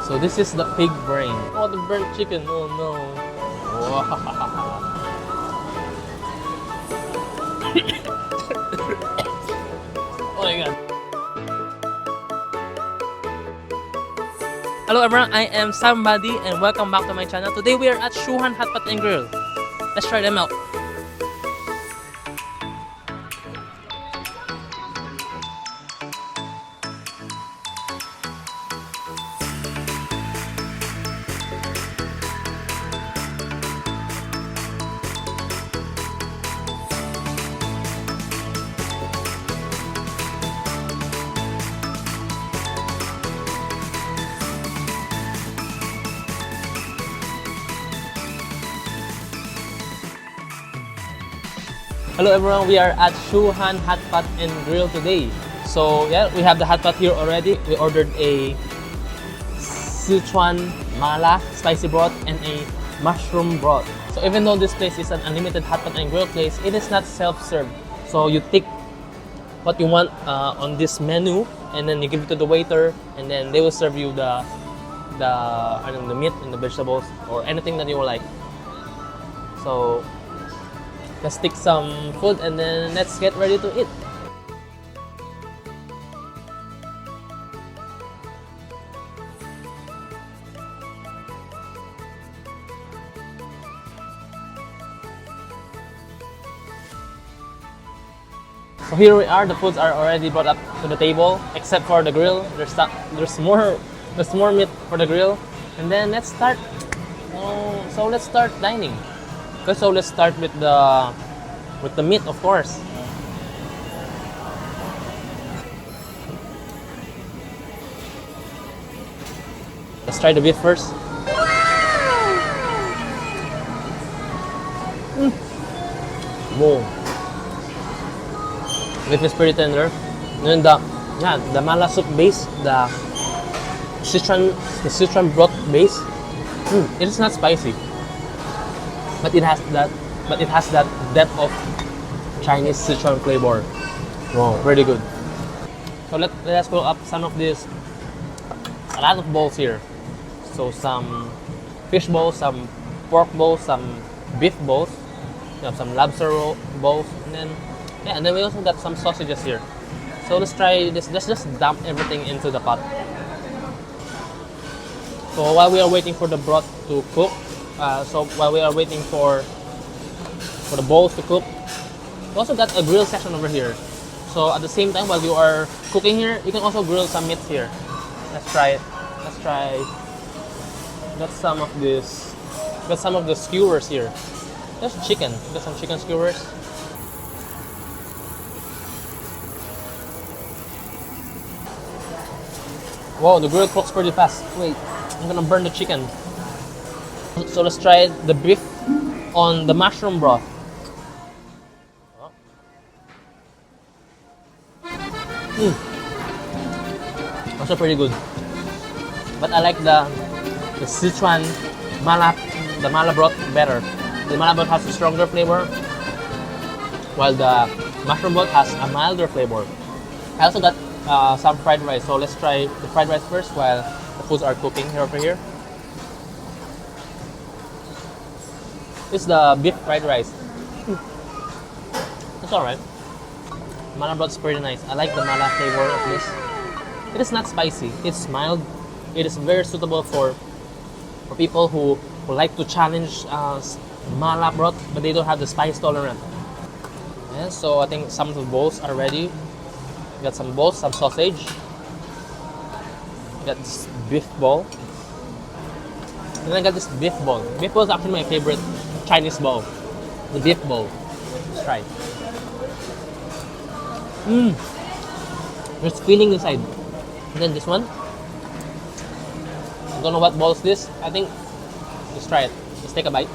So this is the pig brain. Oh, the burnt chicken. Oh no. Wow. Oh my god. Hello everyone, I am Somebody and welcome back to my channel. Today we are at Chinese Hotpot Grill. Let's try them out. Hello everyone, we are at Chinese Hotpot Grill today. So yeah, we have the hot pot here already. We ordered a Sichuan mala spicy broth and a mushroom broth. So even though this place is an unlimited hotpot and grill place, it is not self-serve. So you tick what you want on this menu, and then you give it to the waiter, and then they will serve you the meat and the vegetables or anything that you like. So let's take some food and then let's get ready to eat. So here we are, the foods are already brought up to the table except for the grill. There's more meat for the grill. And then let's start. So let's start dining. Okay, so let's start with the meat, of course. Let's try the beef first. Whoa. Beef is pretty tender. And the mala soup base, the Sichuan broth base, it is not spicy. But it has that depth of Chinese Sichuan flavor. Wow, pretty good. So let us cook up some of this. A lot of bowls here. So some fish bowls, some pork bowls, some beef bowls. We have some lobster bowls, and then we also got some sausages here. So let's try this. Let's just dump everything into the pot. So while we are waiting for the broth to cook, while we are waiting for the bowls to cook, we also got a grill section over here. So at the same time, while you are cooking here, you can also grill some meats here. Let's try it. Let's try. Got some of this. Got some of the skewers here. There's chicken. Got some chicken skewers. Wow, the grill cooks pretty fast. Wait, I'm gonna burn the chicken. So let's try the beef on the mushroom broth. Also pretty good. But I like the Sichuan mala broth better. The mala broth has a stronger flavor, while the mushroom broth has a milder flavor. I also got some fried rice. So let's try the fried rice first while the foods are cooking here over here. This is the beef fried rice. It's alright. Mala broth is pretty nice. I like the mala flavor of this. It is not spicy. It's mild. It is very suitable for people who like to challenge mala broth, but they don't have the spice tolerance. Yeah, so I think some of the bowls are ready. Got some bowls, some sausage. Got this beef bowl. And then I got this beef bowl. Beef bowl is actually my favorite Chinese bowl. The beef bowl. Let's try it. There's filling inside. And then this one. I don't know what bowl is this. I think, let's try it. Let's take a bite.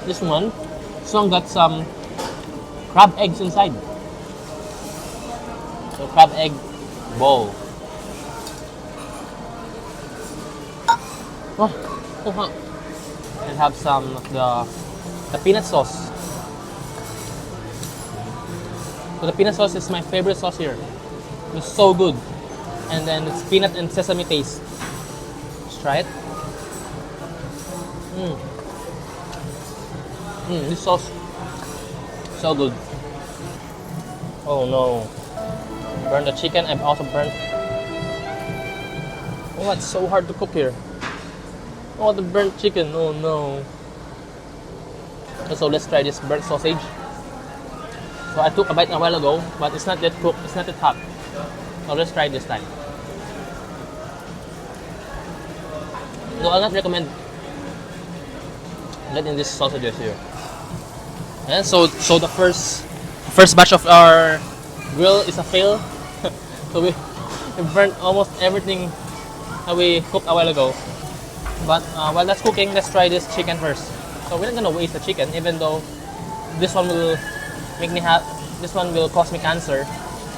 This one got some crab eggs inside. So crab egg bowl. And have some of the peanut sauce. So the peanut sauce is my favorite sauce here. It's so good. And then it's peanut and sesame taste. Let's try it. This sauce, so good. Oh no. Burn the chicken. I've also burnt. Oh, it's so hard to cook here. Oh, the burnt chicken. Oh no. So let's try this burnt sausage. So I took a bite a while ago, but it's not yet cooked. It's not yet hot. So let's try this time. No, I'll not recommend letting this sausages here. And so the first batch of our grill is a fail. So we burnt almost everything that we cooked a while ago. But while that's cooking, let's try this chicken first. So we're not gonna waste the chicken, even though this one will this one will cause me cancer.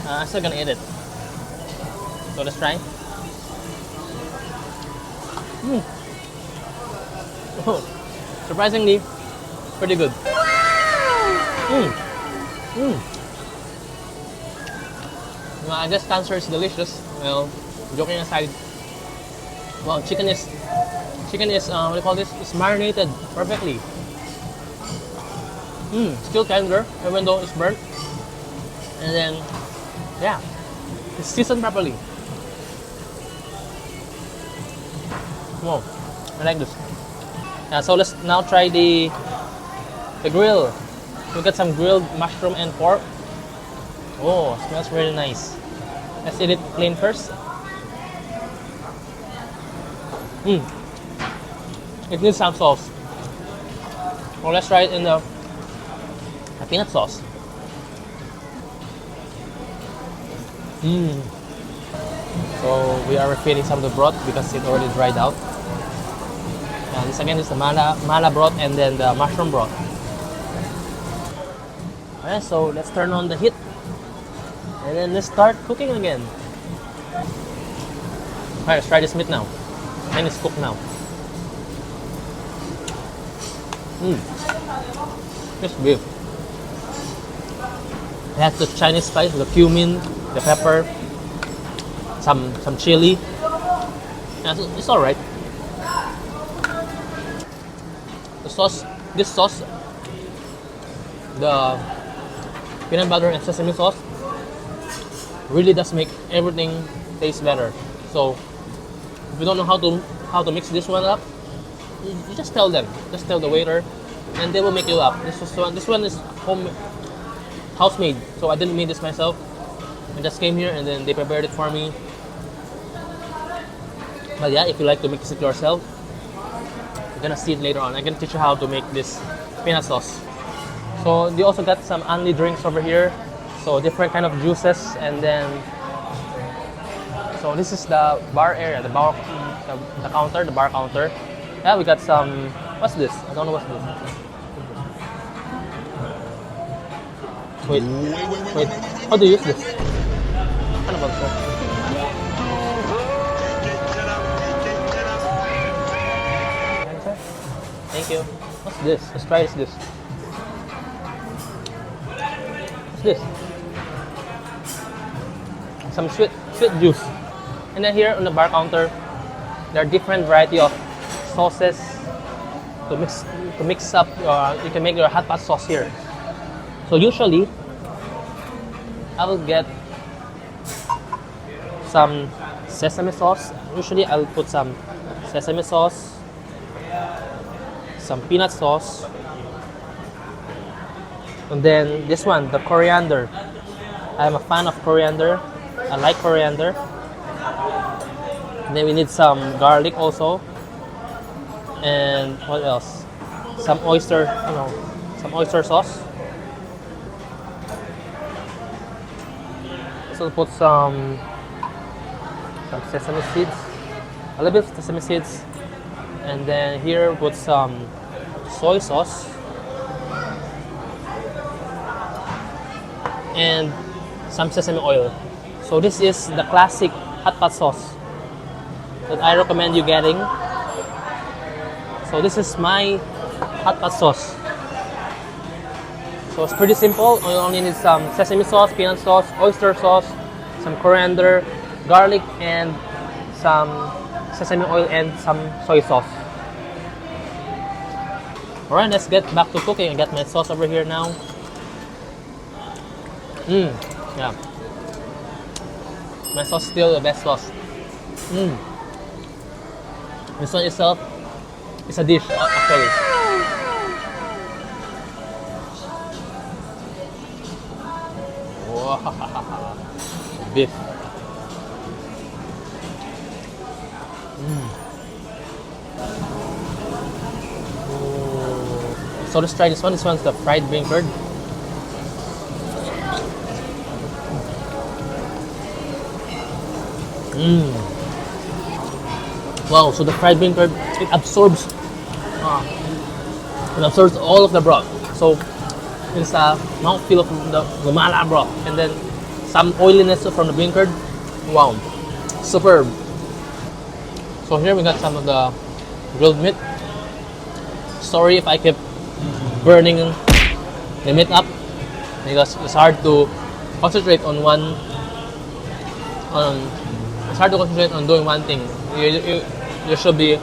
I'm still gonna eat it. So let's try. Oh, surprisingly, pretty good. I guess cancer is delicious. Well, joking aside, well, chicken is what do you call this? It's marinated perfectly. Still tender, even though it's burnt. And then, yeah, it's seasoned properly. Wow, I like this. So let's now try the grill. We got some grilled mushroom and pork. Oh, smells really nice. Let's eat it plain first. It needs some sauce. Well, let's try it in the peanut sauce. So we are refilling some of the broth because it already dried out. And this again is the mala broth and then the mushroom broth. Alright, so let's turn on the heat. And then let's start cooking again. Alright, let's try this meat now. And it's cooked now. This beef. It has the Chinese spice, the cumin, the pepper, some chili. Yeah, it's alright. This sauce, the peanut butter and sesame sauce, really does make everything taste better. So if you don't know how to mix this one up, you just tell them. Just tell the waiter, and they will make you up. This one is house-made, so I didn't make this myself. I just came here and then they prepared it for me. But yeah, if you like to mix it yourself, you're gonna see it later on. I'm gonna teach you how to make this peanut sauce. So they also got some only drinks over here. So different kind of juices, and then so this is the bar area, the bar counter. Yeah, we got some. What's this? I don't know what's this. Wait. How do you use this? Ano ba ito? Thank you. What's this? Let's try this. What's this? Some sweet juice. And then here on the bar counter, there are different variety of sauces to mix up. You can make your hot pot sauce here. So usually, I will get some sesame sauce. Usually, I'll put some sesame sauce, some peanut sauce, and then this one, the coriander. I'm a fan of coriander. I like coriander. And then we need some garlic also, and what else? Some oyster sauce. So put some sesame seeds, a little bit of sesame seeds, and then here put some soy sauce and some sesame oil. So this is the classic hot pot sauce that I recommend you getting. So this is my hot pot sauce. So it's pretty simple. You only need some sesame sauce, peanut sauce, oyster sauce, some coriander, garlic, and some sesame oil and some soy sauce. Alright, let's get back to cooking. I got my sauce over here now. Yeah. My sauce is still the best sauce. This one itself is a dish, actually. Wow. Beef. So let's try this one. This one's the fried bean curd. Wow, so the fried bean curd, it absorbs all of the broth. So it's a mouthfeel of the mala broth, and then some oiliness from the bean curd. Wow, superb. So here we got some of the grilled meat. Sorry if I kept burning the meat up, because it's hard to concentrate on one. It's hard to concentrate on doing one thing. You should be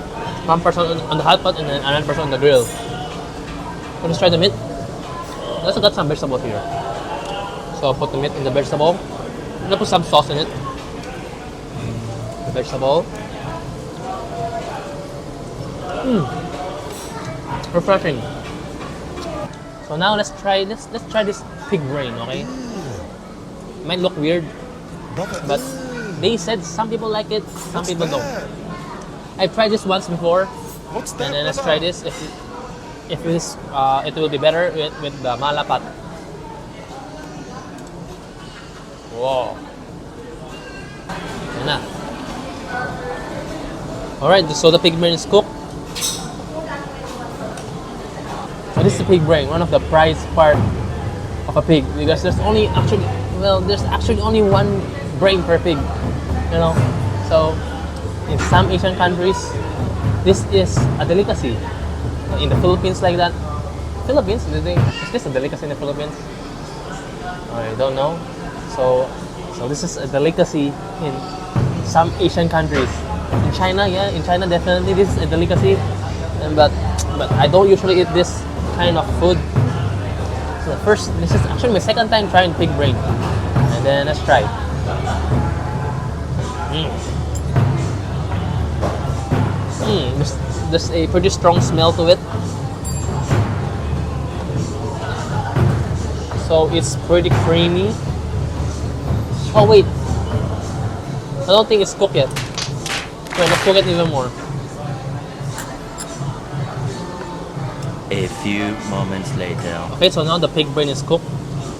one person on the hot pot and then another person on the grill. So let's try the meat. I also got some vegetables here. So I'll put the meat in the vegetable. I'm gonna put some sauce in it. The vegetable. Refreshing. So now let's try this pig brain, okay? It might look weird, but they said some people like it, some people don't. I've tried this once before, and then let's try this. If this it will be better with the malapat. Wow. Yan na. Alright, so the pig brain is cooked. So this is the pig brain, one of the prized part of a pig, because there's actually only one brain per pig, you know. So in some Asian countries, this is a delicacy. In the Philippines, like that. Philippines, is this a delicacy in the Philippines? I don't know. So this is a delicacy in some Asian countries. In China, yeah, in China definitely this is a delicacy. But I don't usually eat this kind of food. So this is actually my second time trying pig brain. And then let's try. There's a pretty strong smell to it. So it's pretty creamy. Oh wait, I don't think it's cooked yet. So let's cook it even more. A few moments later. Okay, so now the pig brain is cooked.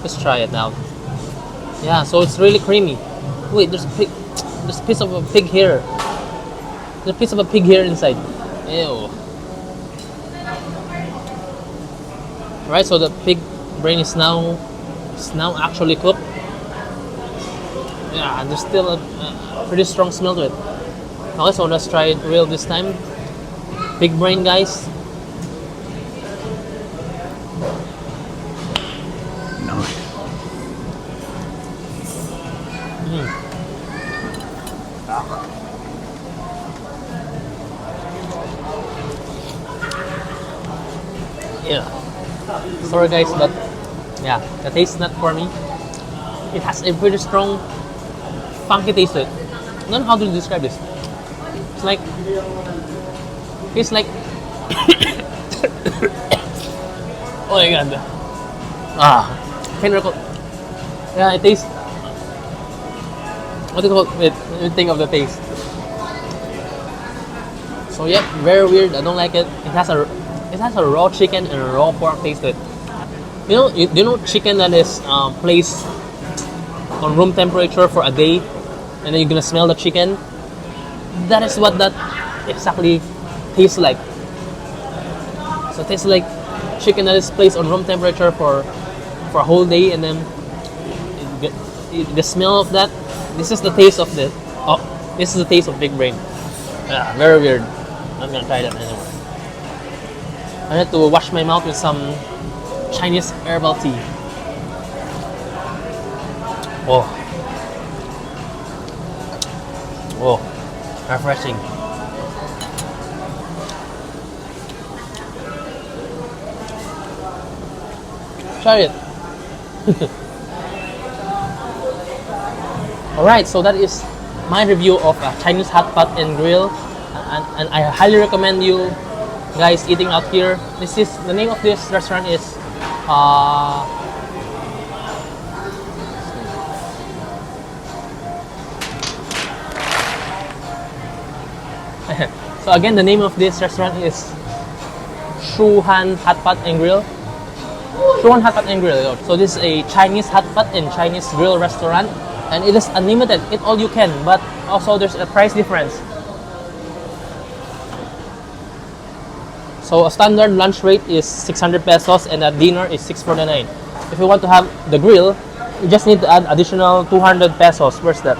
Let's try it now. Yeah, so it's really creamy. Wait, there's a piece of a pig here. There's a piece of a pig here inside. Ew. Right, so the pig brain is now actually cooked. Yeah, there's still a pretty strong smell to it. Okay, so let's try it real this time. Pig brain, guys. Nice. Yeah. Sorry guys, but yeah, the taste is not for me. It has a pretty strong, funky taste to it. I don't know how to describe this. It's like oh my god. Can't recall. Yeah, it tastes. What do you call it? Let me think of the taste. So yeah, very weird. I don't like it. It has a raw chicken and a raw pork taste to it. You know chicken that is placed on room temperature for a day, and then you're gonna smell the chicken. That is what that exactly tastes like. So it tastes like chicken that is placed on room temperature for a whole day, and then the smell of that. This is the taste of this is the taste of pig brain. Yeah, very weird. I'm not gonna try that anymore. I had to wash my mouth with some Chinese herbal tea. Oh, oh, refreshing. Try it. Alright, so that is my review of Chinese Hotpot and Grill, and I highly recommend you guys eating out here. This is the name of this restaurant is so again, the name of this restaurant is Shuhan Hotpot and Grill. Shuhan Hotpot and Grill. So this is a Chinese hotpot and Chinese grill restaurant, and it is unlimited. Eat all you can, but also there's a price difference. So a standard lunch rate is 600 pesos and a dinner is 649. If you want to have the grill, you just need to add additional 200 pesos. Where's that?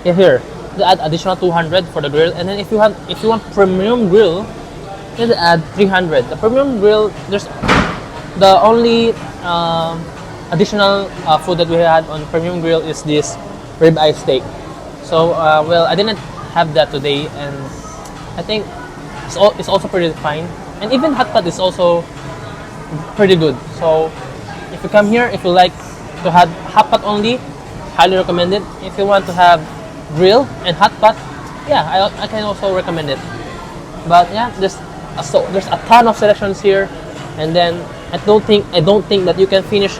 Yeah, here. You add additional 200 for the grill, and then if you want premium grill, you need to add 300. The premium grill, there's the only additional food that we had on premium grill is this ribeye steak. So well, I didn't have that today, and I think it's also pretty fine. And even hotpot is also pretty good. So if you come here, if you like to have hotpot only, highly recommend it. If you want to have grill and hotpot, yeah, I can also recommend it. But yeah, there's a ton of selections here, and then I don't think that you can finish,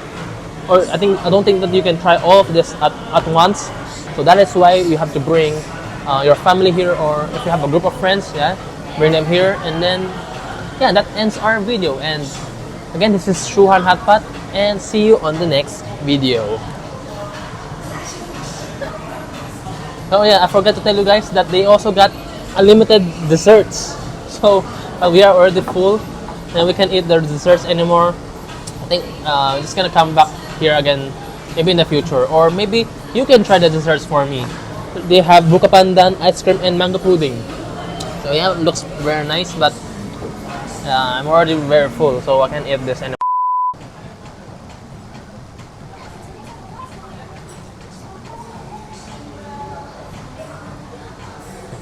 or I don't think that you can try all of this at once. So that is why you have to bring your family here, or if you have a group of friends, yeah, bring them here, and then yeah, that ends our video. And again, this is Shuhan Hotpot, and see you on the next video. Oh yeah, I forgot to tell you guys that they also got unlimited desserts. So we are already full, and we can't eat the desserts anymore. I think I'm just gonna come back here again, maybe in the future, or maybe you can try the desserts for me. They have buka pandan, ice cream, and mango pudding. So yeah, it looks very nice, but I'm already very full, so I can't eat this anymore.